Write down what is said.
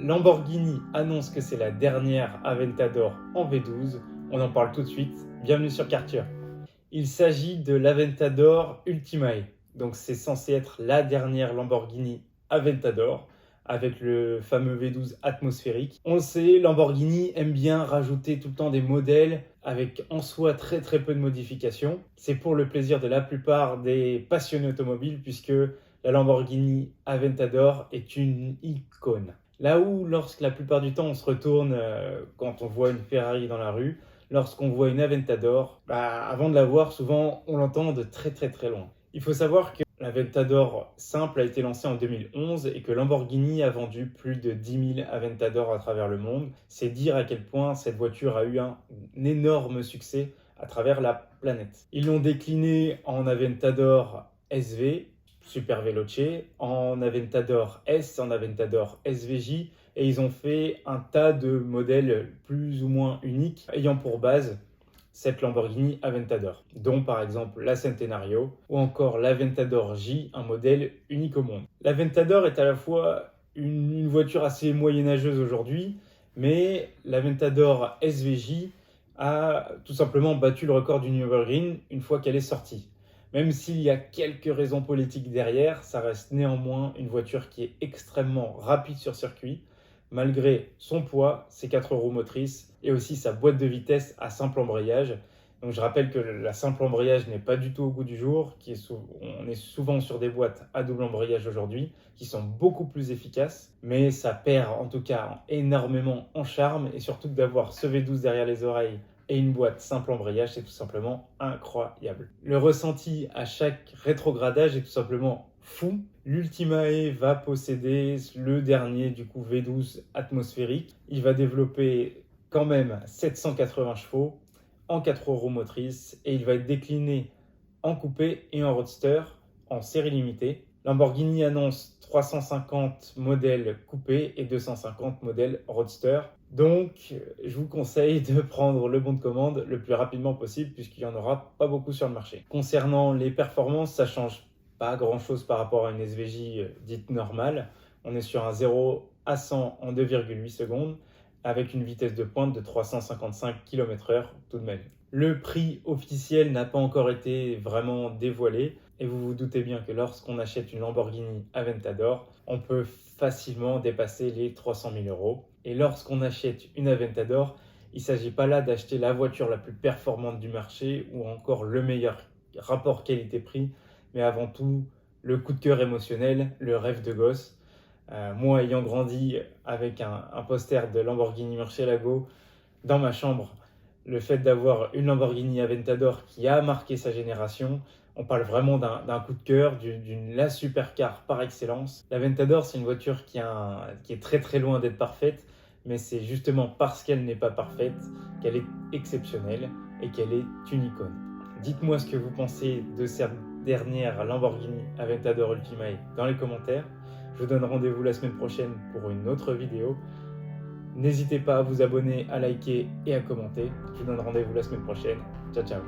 Lamborghini annonce que c'est la dernière Aventador en V12. On en parle tout de suite. Bienvenue sur Karture. Il s'agit de l'Aventador Ultimae. Donc c'est censé être la dernière Lamborghini Aventador avec le fameux V12 atmosphérique. On le sait, Lamborghini aime bien rajouter tout le temps des modèles avec en soi très peu de modifications. C'est pour le plaisir de la plupart des passionnés automobiles puisque la Lamborghini Aventador est une icône. Là où, lorsque la plupart du temps on se retourne quand on voit une Ferrari dans la rue, lorsqu'on voit une Aventador, avant de la voir, souvent on l'entend de très loin. Il faut savoir que l'Aventador simple a été lancée en 2011 et que Lamborghini a vendu plus de 10 000 Aventador à travers le monde. C'est dire à quel point cette voiture a eu un énorme succès à travers la planète. Ils l'ont déclinée en Aventador SV, Super Veloce, en Aventador S, en Aventador SVJ, et ils ont fait un tas de modèles plus ou moins uniques ayant pour base cette Lamborghini Aventador, dont par exemple la Centenario ou encore l'Aventador J, un modèle unique au monde. L'Aventador est à la fois une voiture assez moyenâgeuse aujourd'hui, mais l'Aventador SVJ a tout simplement battu le record du Nürburgring une fois qu'elle est sortie. Même s'il y a quelques raisons politiques derrière, ça reste néanmoins une voiture qui est extrêmement rapide sur circuit, malgré son poids, ses 4 roues motrices et aussi sa boîte de vitesse à simple embrayage. Donc je rappelle que la simple embrayage n'est pas du tout au goût du jour, on est souvent sur des boîtes à double embrayage aujourd'hui, qui sont beaucoup plus efficaces, mais ça perd en tout cas énormément en charme, et surtout d'avoir ce V12 derrière les oreilles et une boîte simple embrayage, c'est tout simplement incroyable. Le ressenti à chaque rétrogradage est tout simplement fou. L'Ultimae va posséder le dernier du coup V12 atmosphérique. Il va développer quand même 780 chevaux en 4 roues motrices et il va être décliné en coupé et en roadster en série limitée. Lamborghini annonce 350 modèles coupés et 250 modèles roadster. Donc, je vous conseille de prendre le bon de commande le plus rapidement possible puisqu'il n'y en aura pas beaucoup sur le marché. Concernant les performances, ça change pas grand-chose par rapport à une SVJ dite normale. On est sur un 0 à 100 en 2,8 secondes avec une vitesse de pointe de 355 km/h tout de même. Le prix officiel n'a pas encore été vraiment dévoilé et vous vous doutez bien que lorsqu'on achète une Lamborghini Aventador, on peut facilement dépasser les 300 000 euros. Et lorsqu'on achète une Aventador, il ne s'agit pas là d'acheter la voiture la plus performante du marché ou encore le meilleur rapport qualité-prix, mais avant tout le coup de cœur émotionnel, le rêve de gosse. Moi, ayant grandi avec un poster de Lamborghini Murcielago dans ma chambre, le fait d'avoir une Lamborghini Aventador qui a marqué sa génération, on parle vraiment d'un coup de cœur, la supercar par excellence. L'Aventador, c'est une voiture qui est très loin d'être parfaite, mais c'est justement parce qu'elle n'est pas parfaite qu'elle est exceptionnelle et qu'elle est une icône. Dites-moi ce que vous pensez de cette dernière Lamborghini Aventador Ultimae dans les commentaires. Je vous donne rendez-vous la semaine prochaine pour une autre vidéo. N'hésitez pas à vous abonner, à liker et à commenter. Je vous donne rendez-vous la semaine prochaine. Ciao.